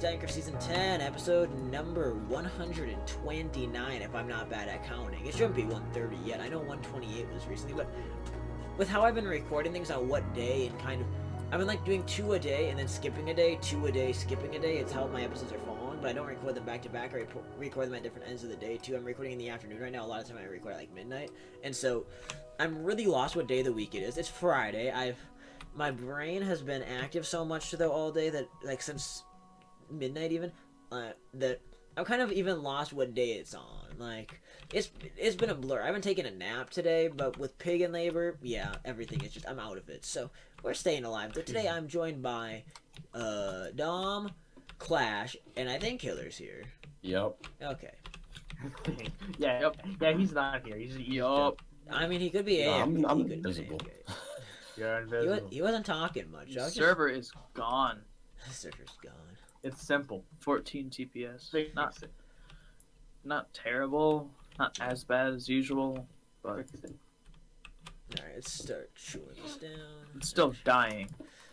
welcome to Titancraft Season 10, episode number 129, if I'm not bad at counting. It shouldn't be 130 yet. I know 128 was recently, but with how I've been recording things on what day and kind of... I've been like doing 2 a day and then skipping a day, 2 a day, skipping a day. It's how my episodes are falling, but I don't record them back to back. I record them at different ends of the day too. I'm recording in the afternoon right now. A lot of time I record at like midnight, and so I'm really lost what day of the week it is. It's Friday. My brain has been active so much though all day that like since midnight even that I've kind of even lost what day it's on. Like it's been a blur. I haven't taken a nap today, but with pig and labor, yeah, everything is just I'm out of it. So we're staying alive. But today I'm joined by Dom, Clash, and I think Killer's here. Yep. Okay. Yeah, yep. Yeah, he's not here. He's Yup. I mean, he could be AFK. I'm He could be invisible. AFK. You're invisible. He wasn't talking much. The server is gone. The server's gone. It's simple. 14 TPS. Fix Not it. not terrible. Not as bad as usual, but Fix it. Alright, let's start chewing this down. it's still dying.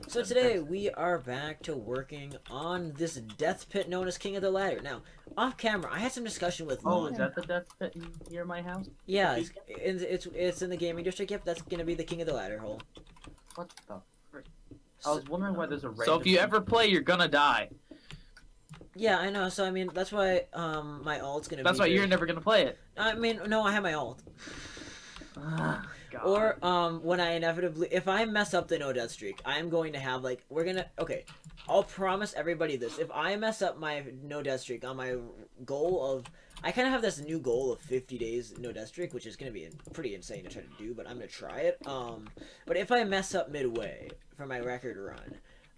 So today we are back to working on this death pit known as King of the Ladder. Now, off camera, I had some discussion with Oh, Lon. is that the death pit near my house? Yeah, it's in the gaming district. Yep, that's gonna be the King of the Ladder hole. What the frick? I was wondering why there's a random... So if you ever play, you're gonna die. Yeah, I know. So I mean, that's why my alt's gonna. That's be why very... you're never gonna play it. I mean, no, I have my alt. God. Or when I inevitably, if I mess up the no death streak, I'm going to have like okay, I'll promise everybody this. If I mess up my no death streak on my goal of, I kind of have this new goal of 50 days no death streak, which is gonna be pretty insane to try to do, but I'm gonna try it. But if I mess up midway for my record run,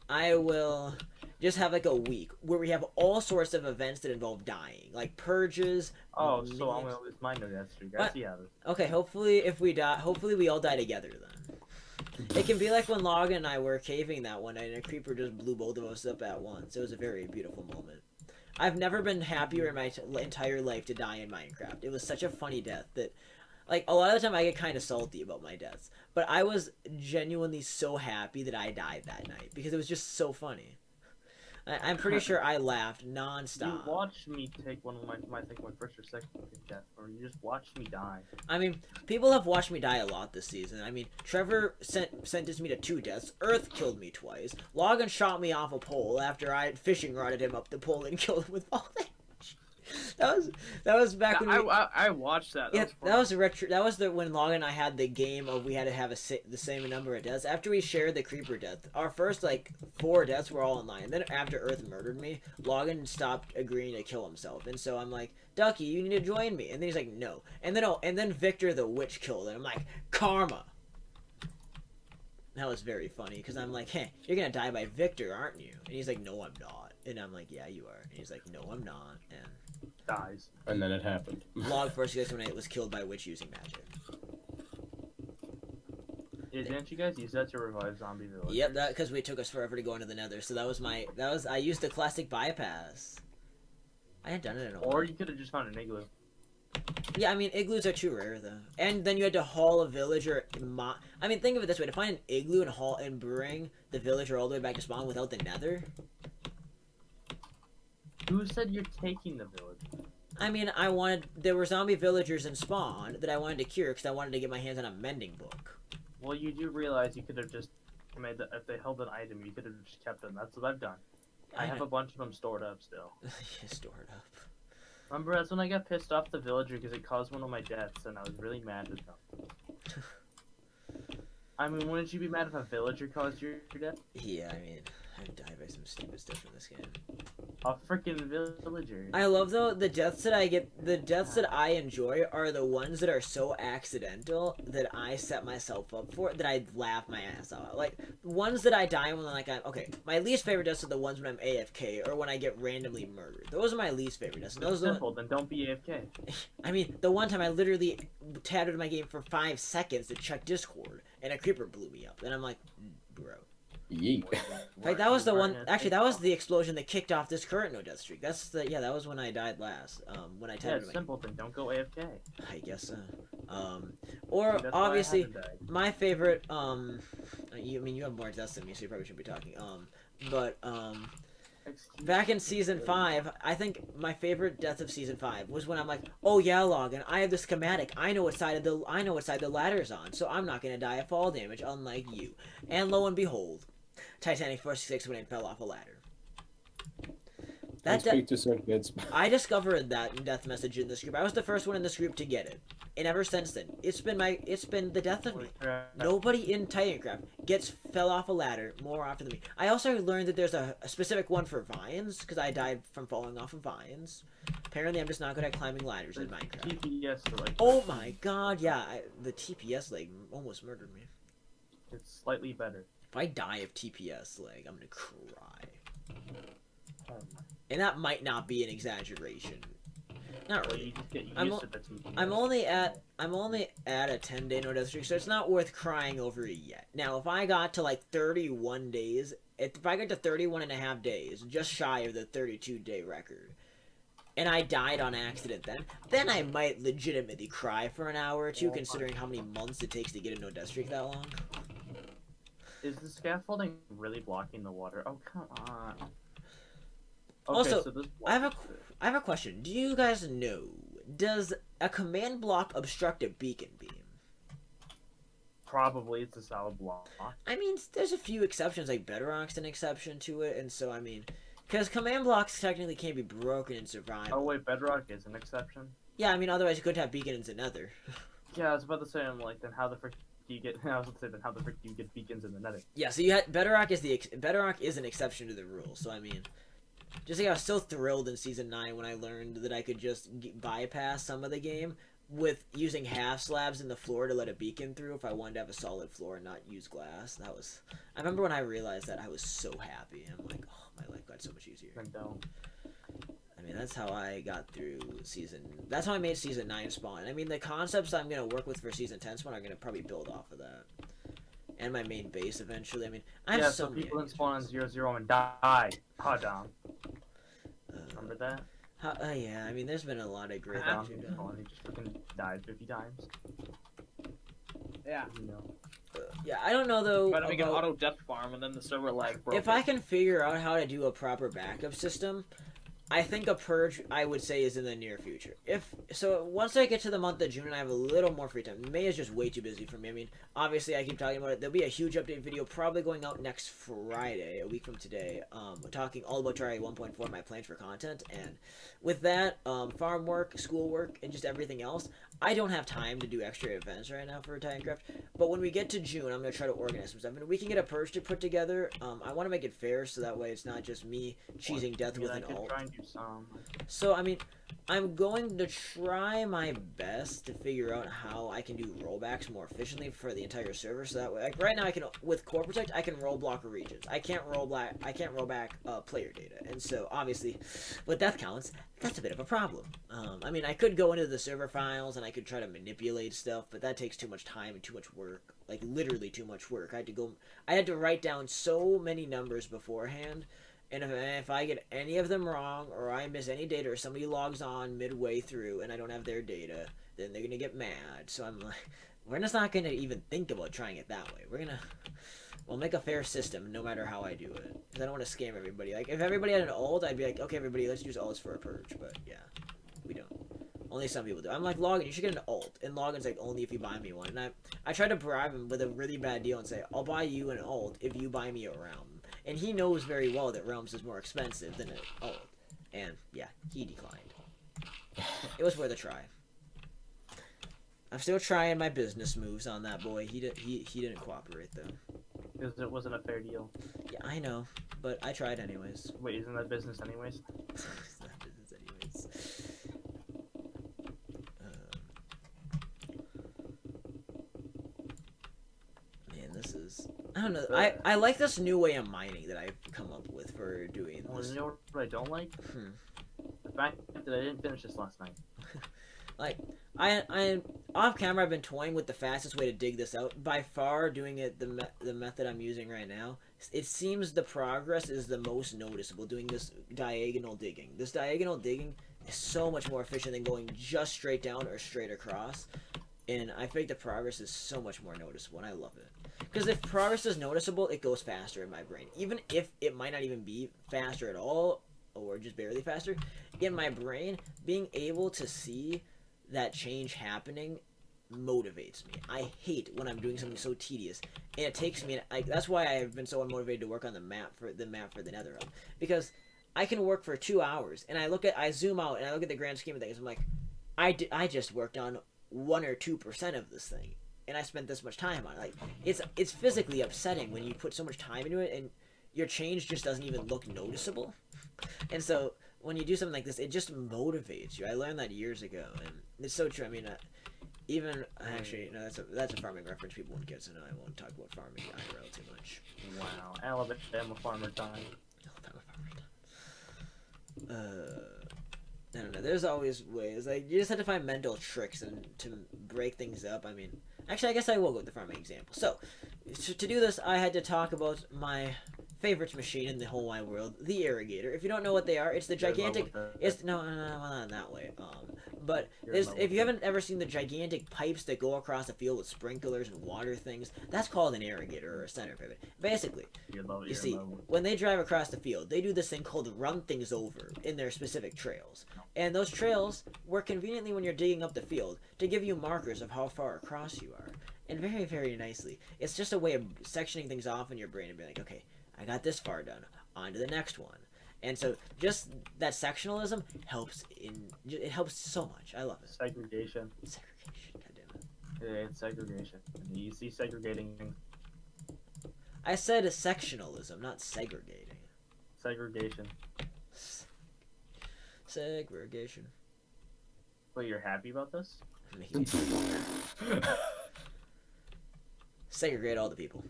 I will just have like a week where we have all sorts of events that involve dying, like purges. Oh, so I'm gonna lose my no death streak. I see how this... Okay, hopefully if we die, hopefully we all die together then. It can be like when Logan and I were caving that one night and a creeper just blew both of us up at once. It was a very beautiful moment. I've never been happier in my entire life to die in Minecraft. It was such a funny death that, like, a lot of the time I get kind of salty about my deaths. But I was genuinely so happy that I died that night because it was just so funny. I'm pretty sure I laughed non-stop. You watched me take one of my first or second death, or you just watched me die. I mean, people have watched me die a lot this season. I mean, Trevor sentenced me to 2 deaths. Earth killed me twice. Logan shot me off a pole after I fishing rodded him up the pole and killed him with fall damage. That was back when I watched that. Yeah, that was retro. That was when Logan and I had the game of we had to have the same number of deaths. After we shared the creeper death, our first like 4 deaths were all in line. Then after Earth murdered me, Logan stopped agreeing to kill himself, and so I'm like, Ducky, you need to join me. And then he's like, no. And then Victor the witch killed, and I'm like, karma. That was very funny because I'm like, hey, you're gonna die by Victor, aren't you? And he's like, no, I'm not. And I'm like, yeah, you are. And he's like, no, I'm not. And Dies. And then it happened. Log first guys when it was killed by a witch using magic. Yeah, didn't you guys use that to revive zombie village? Yep, that because it took us forever to go into the nether. So I used the classic bypass. I hadn't done it in a while. Or you could have just found an igloo. Yeah, I mean igloos are too rare though. And then you had to haul a villager. I mean, think of it this way: to find an igloo and bring the villager all the way back to spawn without the nether. Who said you're taking the village? I mean, there were zombie villagers in spawn that I wanted to cure because I wanted to get my hands on a mending book. Well, you do realize you could have just made that if they held an item, you could have just kept them. That's what I've done. I have a bunch of them stored up still. Stored up. Remember, that's when I got pissed off the villager because it caused one of my deaths, and I was really mad at them. I mean, wouldn't you be mad if a villager caused your death? Yeah, I mean, I died by some stupid stuff in this game. A freaking villager. I love though the deaths that I get. The deaths that I enjoy are the ones that are so accidental that I set myself up for that I laugh my ass off. Like ones that I die when okay. My least favorite deaths are the ones when I'm AFK or when I get randomly murdered. Those are my least favorite deaths. And those are simple. Then don't be AFK. I mean, the one time I literally tabbed my game for 5 seconds to check Discord and a creeper blew me up, and I'm like, bro. Yeet. In fact, that was the one. Actually, that was the explosion that kicked off this current no death streak. That was when I died last. When I tabbed. Yeah, simple thing. Don't go AFK. I guess so. Or That's obviously, my favorite. You have more deaths than me, so you probably shouldn't be talking. But Back in Season 5, I think my favorite death of Season 5 was when I'm like, oh yeah, Logan, I have the schematic. I know what side the ladder's on, so I'm not gonna die of fall damage, unlike you. And lo and behold, Titanic 46 when it fell off a ladder. I speak to certain kids. I discovered that death message in this group. I was the first one in this group to get it. And ever since then, it's been the death of me. Nobody in Titancraft fell off a ladder more often than me. I also learned that there's a specific one for vines, because I died from falling off of vines. Apparently, I'm just not good at climbing ladders in Minecraft. TPS like. Oh my god, yeah, the TPS leg almost murdered me. It's slightly better. If I die of TPS leg, I'm gonna cry. Oh And that might not be an exaggeration. Not really. You just get used to the TPS. I'm only at a 10-day no death streak, so it's not worth crying over it yet. Now, if I got to like 31 days, if I got to 31 and a half days, just shy of the 32-day record, and I died on accident then I might legitimately cry for an hour or two, considering how many months it takes to get a no death streak that long. Is the scaffolding really blocking the water? Oh, come on. Okay, Also, so this I have a question. Do you guys know, does a command block obstruct a beacon beam? Probably it's a solid block. I mean, there's a few exceptions, like Bedrock's an exception to it, and so, I mean, because command blocks technically can't be broken in survival. Oh wait, Bedrock is an exception? Yeah, I mean, otherwise you couldn't have beacons in Nether. Yeah, I was about to say, I'm like, then how the frick do you get, I was about to say, then how the frick do you get beacons in the Nether? Yeah, so Bedrock is an exception to the rule, so I mean, just like I was so thrilled in Season 9 when I learned that I could just bypass some of the game with using half slabs in the floor to let a beacon through if I wanted to have a solid floor and not use glass. I remember when I realized that, I was so happy. I'm like, oh, my life got so much easier. I mean, that's how I got through that's how I made Season 9 spawn. I mean, the concepts I'm going to work with for Season 10 spawn are going to probably build off of that. And my main base eventually. I mean, I have so many people in spawn on 0-0 and die. Hot down. Remember that? Yeah, I mean, there's been a lot of great Down. things you've done. He just freaking died 50 times. Yeah. You know. Yeah, I don't know though. Try to make an auto death farm and then the server lag broke. If I can figure out how to do a proper backup system, I think a purge, I would say, is in the near future. Once I get to the month of June and I have a little more free time. May is just way too busy for me. I mean, obviously I keep talking about it. There'll be a huge update video probably going out next Friday, a week from today. Talking all about Terraria 1.4, my plans for content, and with that, farm work, school work, and just everything else, I don't have time to do extra events right now for Titancraft. But when we get to June, I'm gonna try to organize some stuff. And we can get a purge to put together. I want to make it fair so that way it's not just me cheesing death with an alt. So, I mean, I'm going to try my best to figure out how I can do rollbacks more efficiently for the entire server. So that way, like right now, I can with Core Protect, I can roll block regions. I can't roll back player data, and so obviously, with death counts, that's a bit of a problem. I mean, I could go into the server files and I could try to manipulate stuff, but that takes too much time and too much work. Like literally too much work. I had to write down so many numbers beforehand. And if I get any of them wrong, or I miss any data, or somebody logs on midway through and I don't have their data, then they're gonna get mad. So I'm like, we're just not gonna even think about trying it that way. We'll make a fair system no matter how I do it. Because I don't want to scam everybody. Like, if everybody had an ult, I'd be like, okay, everybody, let's use ults for a purge. But yeah, we don't. Only some people do. I'm like, Logan, you should get an ult. And Logan's like, only if you buy me one. And I tried to bribe him with a really bad deal and say, I'll buy you an ult if you buy me a realm. And he knows very well that realms is more expensive than an ult. And yeah, he declined. It was worth a try. I'm still trying my business moves on that boy. He didn't cooperate though. Because it wasn't a fair deal. Yeah, I know, but I tried anyways. Wait, isn't that business anyways? It's not business anyways. Man, this is... I don't know. I like this new way of mining that I've come up with for doing this. You know what I don't like? The fact that I didn't finish this last night. Like, I off camera I've been toying with the fastest way to dig this out. By far, doing it the method I'm using right now, it seems the progress is the most noticeable. Doing this diagonal digging. This diagonal digging is so much more efficient than going just straight down or straight across. And I think the progress is so much more noticeable, and I love it. Because if progress is noticeable, it goes faster in my brain. Even if it might not even be faster at all, or just barely faster, in my brain, being able to see that change happening motivates me. I hate when I'm doing something so tedious, and it takes me. That's why I've been so unmotivated to work on the map for the Netherrealm, because I can work for 2 hours, and I zoom out and I look at the grand scheme of things. I'm like, I just worked on 1 or 2% of this thing, and I spent this much time on it. Like, it's physically upsetting when you put so much time into it and your change just doesn't even look noticeable. And so when you do something like this, it just motivates you. I learned that years ago, and it's so true. I mean, actually, no, that's a farming reference people won't get, so no, I won't talk about farming IRL too much. Wow, Alabama farmer time. Alabama farmer time. I don't know. There's always ways. Like, you just have to find mental tricks and to break things up. I mean, actually, I guess I will go with the farming example. So to do this, I had to talk about my favorite machine in the whole wide world, the irrigator. If you don't know what they are, it's the gigantic. It's no, not in that way. But if you haven't ever seen the gigantic pipes that go across the field with sprinklers and water things, that's called an irrigator or a center pivot. Basically, you see, when they drive across the field, they do this thing called run things over in their specific trails. And those trails work conveniently when you're digging up the field to give you markers of how far across you are. And very, very nicely. It's just a way of sectioning things off in your brain and being like, okay, I got this far done, on to the next one. And so just that sectionalism helps it helps so much. I love it. Segregation. Segregation, goddammit. Yeah, it's segregation. You see segregating. I said a sectionalism, not segregating. Segregation. Segregation. Wait, you're happy about this? Segregate all the people.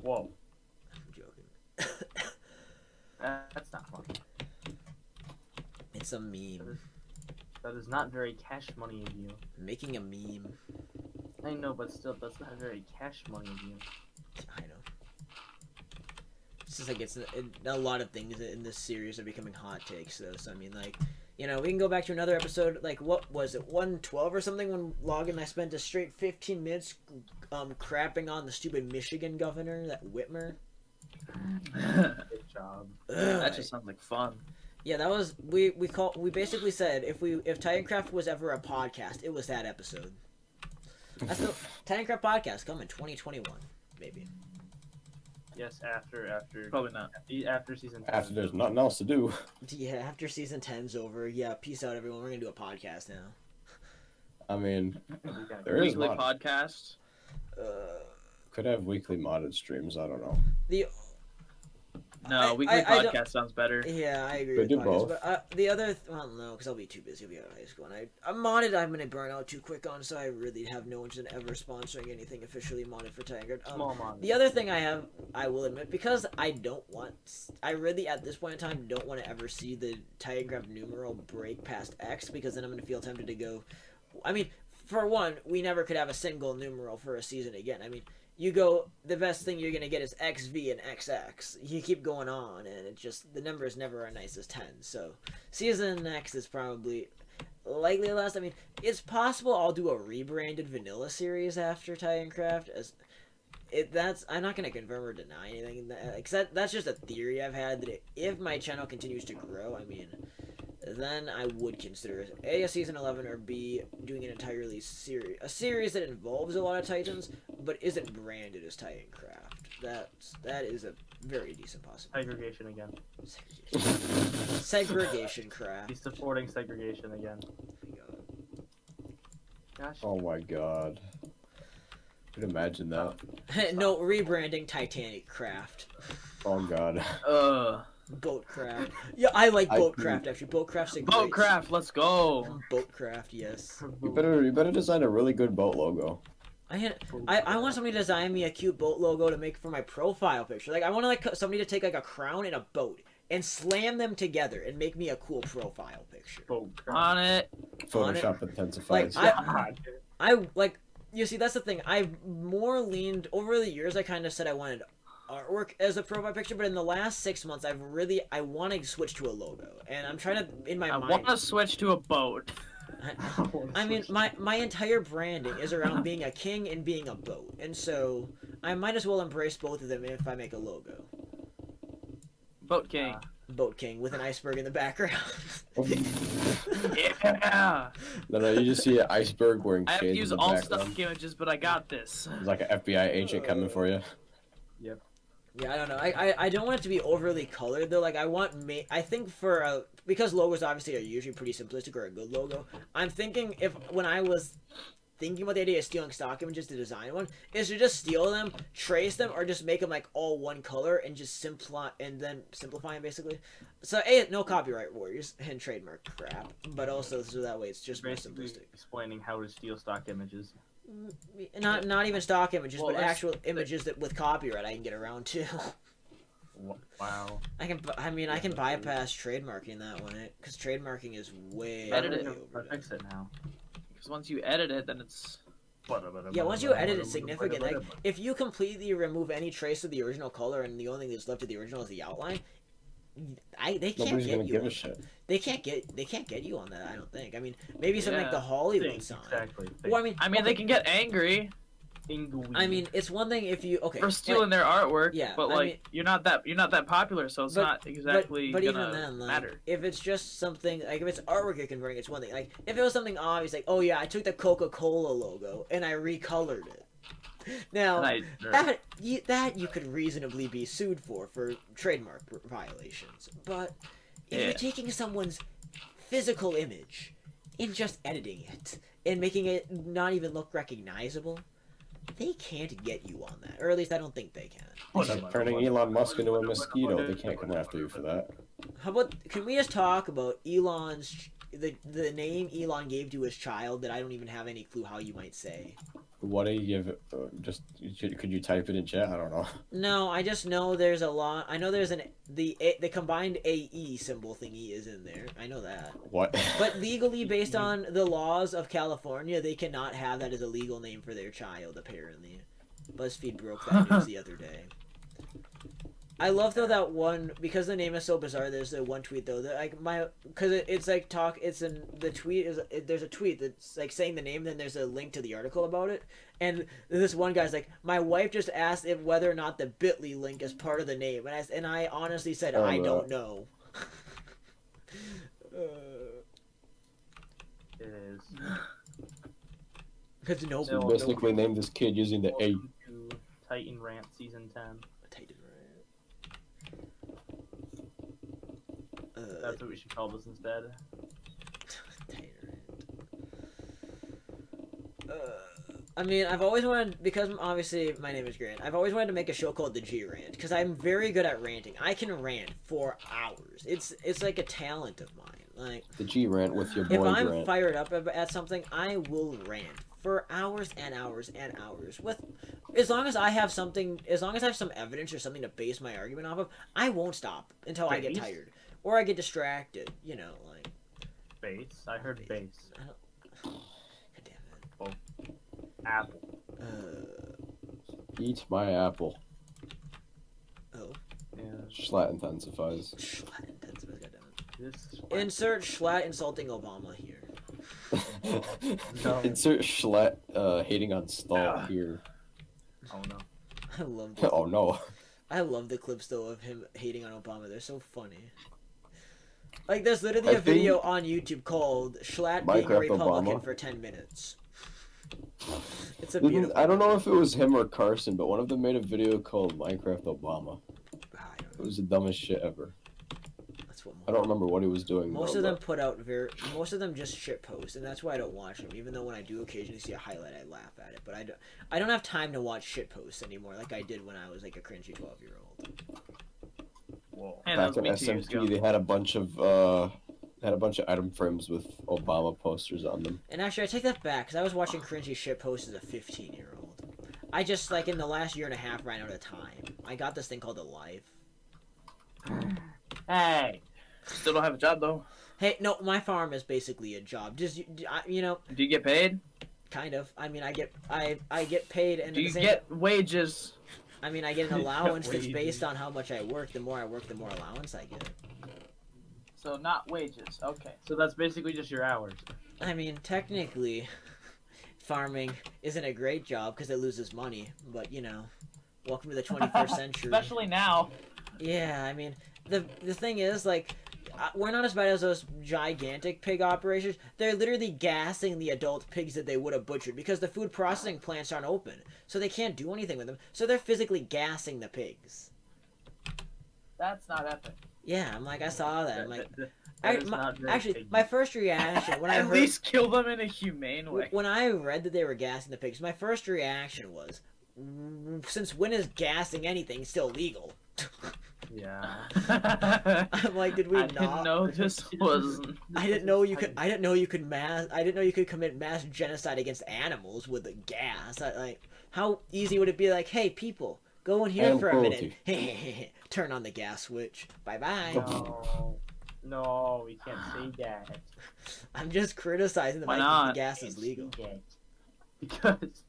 Whoa. I'm joking. That's not fun. It's a meme. That is not very cash money of you. Making a meme. I know, but still, that's not very cash money of you. I know. It's just like a lot of things in this series are becoming hot takes, though. So I mean, like, you know, we can go back to another episode. Like, what was it, 112 or something? When Logan and I spent a straight 15 minutes, crapping on the stupid Michigan governor, that Whitmer. Good job. That just sounds like fun. Yeah, that was we basically said if Titancraft was ever a podcast, it was that episode. That's the Titancraft podcast coming 2021, maybe. Yes, after Probably not. After season 10. After there's nothing else to do. Yeah, after season 10's over. Yeah, peace out, everyone. We're gonna do a podcast now. I mean, We got there is Weekly mod. podcast. Could have weekly modded streams. I don't know. No, weekly podcast sounds better. Yeah, I agree Could with do podcasts, both. but the other well, no, because I'll be too busy. I'll be out of high school, and I'm modded. I'm gonna burn out too quick on, so I really have no interest in ever sponsoring anything officially modded for Titancraft. small mod. The other thing I will admit, because I really at this point in time don't want to ever see the Titancraft numeral break past X, because then I'm gonna feel tempted to go. I mean, for one, we never could have a single numeral for a season again. I mean, you go, the best thing you're gonna get is XV and XX. You keep going on, and it just, the number is never as nice as 10. So, season X is probably likely the last. I mean, it's possible I'll do a rebranded vanilla series after Titancraft. I'm not gonna confirm or deny anything, because that's just a theory I've had, that if my channel continues to grow, I mean, then I would consider A, a season 11, or B, doing an entirely a series that involves a lot of Titans, but isn't branded as Titancraft. That is a very decent possibility. Segregation again. Segregation craft. He's supporting segregation again. Gosh. Oh my god. Could imagine that. No, rebranding Titanic Craft. Oh god. Boatcraft. Yeah, I like Boatcraft actually. Boatcraft's a great. Boatcraft, let's go. Boatcraft, yes. You better design a really good boat logo. I want somebody to design me a cute boat logo to make for my profile picture. Like, I want somebody to take like a crown and a boat and slam them together and make me a cool profile picture. On it. Photoshop intensified. Like, I like, you see, that's the thing. I've more leaned over the years. I kind of said I wanted artwork as a profile picture, but in the last 6 months, I want to switch to a logo, and I'm trying to, in my mind. I want to switch to a boat. I mean, my entire branding is around being a king and being a boat, and so I might as well embrace both of them if I make a logo. Boat King. Boat king with an iceberg in the background. Yeah. No, you just see an iceberg wearing I have to shades use in the all background. stock images, but I got this. There's like an FBI agent coming for you. Yep. Yeah, I don't know. I don't want it to be overly colored though. Like I want I think for because logos obviously are usually pretty simplistic or a good logo. I'm thinking when I was thinking about the idea of stealing stock images to design one, is to just steal them, trace them, or just make them like all one color and just simplify them basically. So no copyright warriors and trademark crap, but also so that way it's just more Basically simplistic. explaining how to steal stock images. Not even stock images, Well, but actual images that with copyright I can get around to. Wow. I can bypass trademarking that one, because trademarking is way Edit way it. over Fix it now. Because once you edit it, then it's. Yeah, once you edit it significantly, like, if you completely remove any trace of the original color and the only thing that's left of the original is the outline, they can't Nobody's get gonna you. give a shit. They can't get you on that. I don't think. I mean, maybe something like Yeah, the Hollywood sign. Exactly. Well, I mean, they can get angry I mean, it's one thing if you for stealing their artwork, yeah, but I like mean- you're not that popular, so it's not exactly but gonna even then, like, matter. if it's just something like if it's artwork you're converting, it's one thing. Like if it was something obvious, like oh yeah, I took the Coca-Cola logo and I recolored it. Now that you could reasonably be sued for trademark violations, but if you're taking someone's physical image and just editing it and making it not even look recognizable, they can't get you on that, or at least I don't think they can. Turning Elon Musk into a mosquito, they can't come after you for that. How about, can we just talk about Elon's the name Elon gave to his child that I don't even have any clue how you might say? What do you give it? Could you type it in chat? I don't know. No, I just know there's a lot. I know there's the combined AE symbol thingy is in there. I know that. What? But legally, based on the laws of California, they cannot have that as a legal name for their child, apparently. BuzzFeed broke that news the other day. I love though that one, because the name is so bizarre. There's the one tweet though that like because it's like it's in the tweet is there's a tweet that's like saying the name, then there's a link to the article about it, and this one guy's like, my wife just asked if whether or not the Bitly link is part of the name, and I honestly said I don't know. It is. Because no, So basically, name this kid using the A. Welcome to Titan Rant Season 10. That's what we should call this instead. I mean, I've always wanted, because obviously my name is Grant, I've always wanted to make a show called The G Rant, because I'm very good at ranting. I can rant for hours. It's like a talent of mine. Like The G Rant with your boy if I'm Grant. fired up at something, I will rant for hours and hours and hours. As long as I have some evidence or something to base my argument off of, I won't stop until I get tired. Or I get distracted, you know, like... Base? I heard base. God damn it. Apple. Eat my apple. Oh. Yeah. Schlatt intensifies. Schlatt intensifies, goddammit. This Insert Schlatt insulting Obama here. No. Insert Schlatt hating on Stall here. Oh no. I love the Oh no. I love the clips though of him hating on Obama. They're so funny. Like there's literally a video on YouTube called Schlatt being a Minecraft Republican Obama. for 10 minutes. It's a beautiful. I don't know if it was him or Carson, but one of them made a video called Minecraft Obama. It was the dumbest shit ever. That's what I don't remember what he was doing. most though, of them but- put out most of them just shit post, and that's why I don't watch them. Even though when I do occasionally see a highlight, I laugh at it. But I don't have time to watch shit posts anymore, like I did when I was like a cringy 12-year-old. Whoa. And that Back was in me 2 years ago. SMP, they had a bunch of item frames with Obama posters on them. And actually, I take that back, because I was watching cringy shit posts as a 15-year-old. I just, like, in the last year and a half, ran out of time. I got this thing called a life. Hey. Still don't have a job though. Hey, no, my farm is basically a job. Just, you know, Do you get paid? kind of. I mean, I get paid, and Do at you the same get wages? I mean, I get an allowance that's Wages. based on how much I work. The more I work, the more allowance I get. So not wages. Okay. So that's basically just your hours. I mean, technically, farming isn't a great job because it loses money. But you know, welcome to the 21st century. Especially now. Yeah, I mean, the thing is, like, we're not as bad as those gigantic pig operations. They're literally gassing the adult pigs that they would have butchered because the food processing plants aren't open, so they can't do anything with them. So they're physically gassing the pigs. That's not epic. Yeah, I'm like, I saw that. I'm like, That is not very actually, piggy. my first reaction when I At heard, least kill them in a humane way. when I read that they were gassing the pigs, my first reaction was, since when is gassing anything still legal? Yeah. I'm like, did we I not? didn't know this was. I didn't know you could. I didn't know you could I didn't know you could commit mass genocide against animals with the gas. Like, how easy would it be? Like, hey, people, go in here Animal for a cruelty. minute. Turn on the gas switch. Bye bye. No, we can't say that. I'm just criticizing the Why fact that not? the gas is legal. Because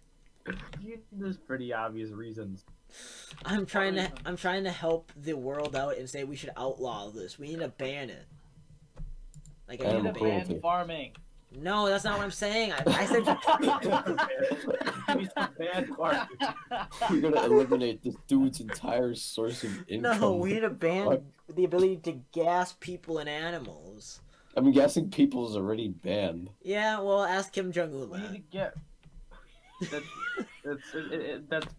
there's pretty obvious reasons. I'm trying to help the world out and say we should outlaw this. We need to ban it. Like, I We need need to to ban. ban farming. No, that's not what I'm saying. I said Bad part. We're gonna eliminate this dude's entire source of income. no. We need to ban Fuck. the ability to gas people and animals. I'm guessing people's already banned. Yeah, well, ask Kim Jong Un We need to that. get.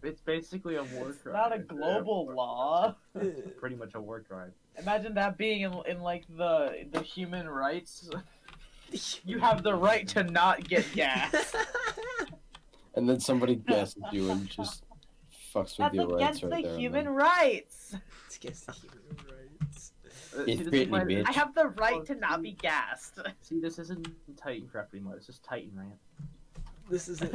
It's basically a war crime. Not a global law. Pretty much a war crime. Imagine that being in like the human rights. You have the right to not get gas. And then somebody guesses you and just fucks with That's your rights against right the there. and human then. rights. It's against the human rights. It's See, this is Britney, why- bitch. I have the right to not be gassed. See, this isn't Titancraft anymore. This is Titan Rant. This isn't.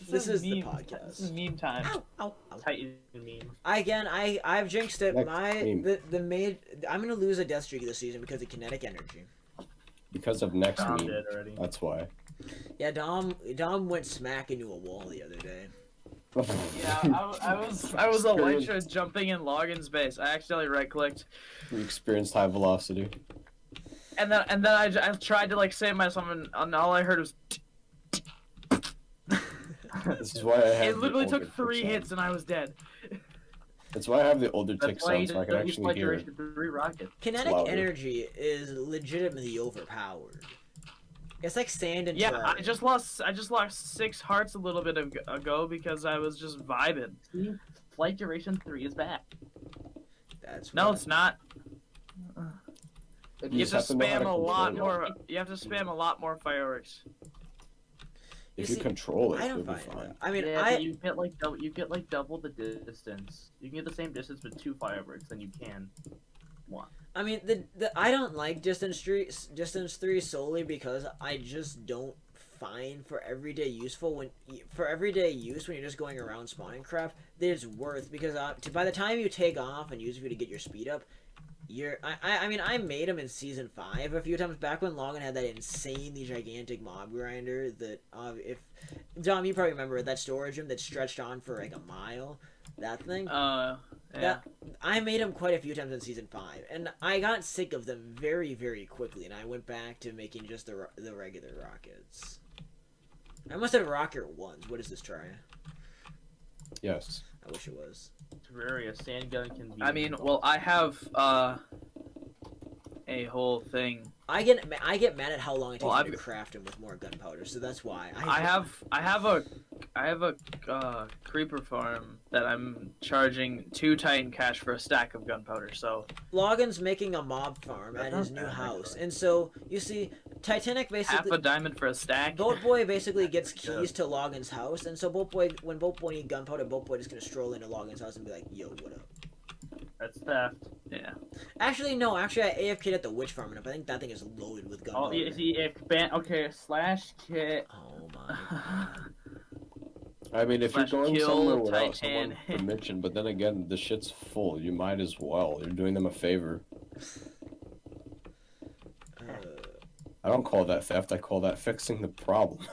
This is the meme. podcast. This is meme time. Ow, ow, ow. Titan meme. I've jinxed it. Next My meme. I'm gonna lose a death streak this season because of kinetic energy. Because of next Tom meme. did already. That's why. Yeah, Dom went smack into a wall the other day. Yeah, I was Elytra jumping in Logan's base. I accidentally right clicked, We experienced high velocity. and then I tried to like save myself, and all I heard was. This is why I have It literally the older took 3 ticks on. hits, and I was dead. That's why I have the older ticks That's why on, you so I can don't use actually hear it. Flight 3 rocket. Kinetic louder. energy is legitimately overpowered. It's like sand and Yeah, terrain. I just lost 6 hearts a little bit ago because I was just vibing. See, flight duration 3 is back. That's No, why. it's not. You You have just to have to know how spam to a lot control it. more. You have to spam a lot more fireworks. If You you see, control it, I you'll don't be find fine. that. I mean, Yeah, but you get like double the distance. You can get the same distance with 2 fireworks than you can 1. I mean, I don't like distance 3 solely because I just don't find for everyday use when you're just going around spawning crap that it's worth, because by the time you take off and use it to get your speed up, I mean, I made them in Season 5 a few times back when Logan had that insanely gigantic mob grinder that, if Dom, you probably remember that storage room that stretched on for like a mile. That thing. Yeah. That, I made them quite a few times in Season 5, and I got sick of them very, very quickly, and I went back to making just the regular rockets. I must have rocket ones. What is this try? Yes. I wish it was. Terraria sand gun can be. I mean, well, I have a whole thing. I get mad at how long it takes Well, me to craft them with more gunpowder, so that's why. I have a creeper farm that I'm charging 2 Titan cash for a stack of gunpowder. So Logan's making a mob farm That's at not his new bad, house, actually. and so you see, Titanic half basically. a diamond for a stack. Boat Boy basically gets That's good. keys to Logan's house, and so when Boat Boy needs gunpowder, Boat Boy is gonna stroll into Logan's house and be like, "Yo, what up?" That's theft. Yeah. Actually, no. Actually, I AFK'd at the witch farm enough. I think that thing is loaded with Oh, gunpowder. yeah, see, if okay, slash kit. Oh my. I mean, if you're Slash going kill somewhere without Titan. someone permission, but then again, the shit's full. You might as well. You're doing them a favor. I don't call that theft. I call that fixing the problem.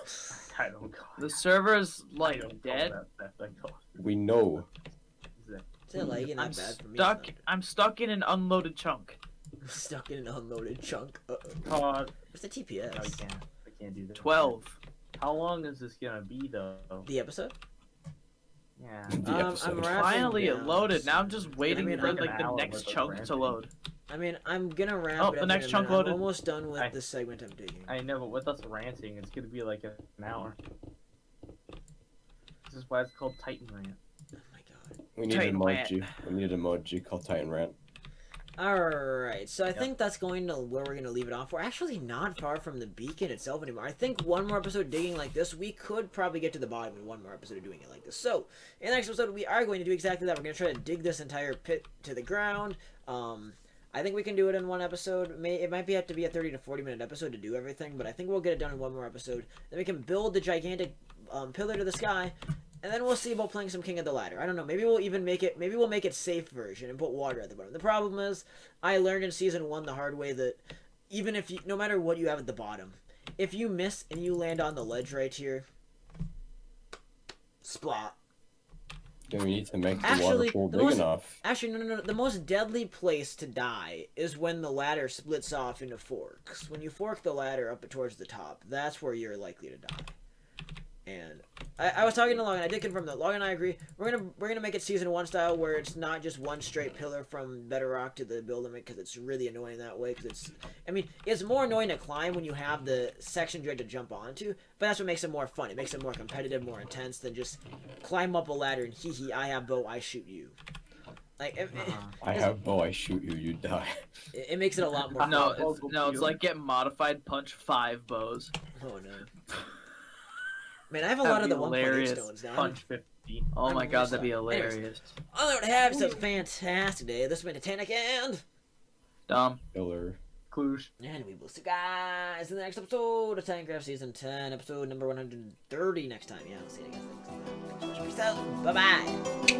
I don't call The server's I like don't call dead. that theft. I call We know. it Is it lagging I'm that bad for me? stuck. I'm stuck in an unloaded chunk. I'm stuck in an unloaded chunk. Uh-oh. COD. What's the TPS? No, you can't. I can't do that. 12. How long is this gonna be though? The episode? Yeah. The episode. I'm wrapping Finally, it down, loaded. so- Now I'm just waiting mean, for I'm like the an hour next worth of chunk to ranting. load. I mean, I'm gonna wrap Oh, it the up next in a chunk minute. loaded. I'm almost done with I- the segment I'm digging. I know, but with us ranting, it's gonna be like an hour. This is why it's called Titan Rant. Oh my god. We need an Titan emoji. We need an emoji called Titan Rant. Alright, so I Yep. think that's going to where we're going to leave it off. We're actually not far from the beacon itself anymore. I think one more episode digging like this, we could probably get to the bottom in one more episode of doing it like this. So, in the next episode, we are going to do exactly that. We're going to try to dig this entire pit to the ground. I think we can do it in one episode. It might have to be a 30 to 40 minute episode to do everything, but I think we'll get it done in one more episode. Then we can build the gigantic pillar to the sky. And then we'll see about playing some King of the Ladder. I don't know. Maybe we'll even make it. Maybe we'll make it safe version and put water at the bottom. The problem is, I learned in season 1 the hard way that even if you, no matter what you have at the bottom, if you miss and you land on the ledge right here, splat. Then we need to make the Actually, water pool the big most- enough. Actually, no. The most deadly place to die is when the ladder splits off into forks. When you fork the ladder up towards the top, that's where you're likely to die. And I was talking to Logan. I did confirm that Logan and I agree. We're gonna make it season 1 style, where it's not just one straight pillar from bedrock to the building, because it's really annoying that way. Because it's more annoying to climb when you have the section you have to jump onto. But that's what makes it more fun. It makes it more competitive, more intense than just climb up a ladder and hee hee, I have bow, I shoot you. Like I have bow, I shoot you, you die. it makes it a lot more fun. No, it's like get modified punch 5 bows. Oh no. Man, I have a That'd lot of be the 1.8 hilarious. stones now. Punch 50. Oh my I'm god, just that'd be anyways. hilarious. All I would have is a fantastic day. This has been Titanic and Killer. Cluj. we will see you guys in the next episode of Titancraft Season 10, episode number 130 next time. Yeah, I'll see you guys next time. Peace out. Bye-bye.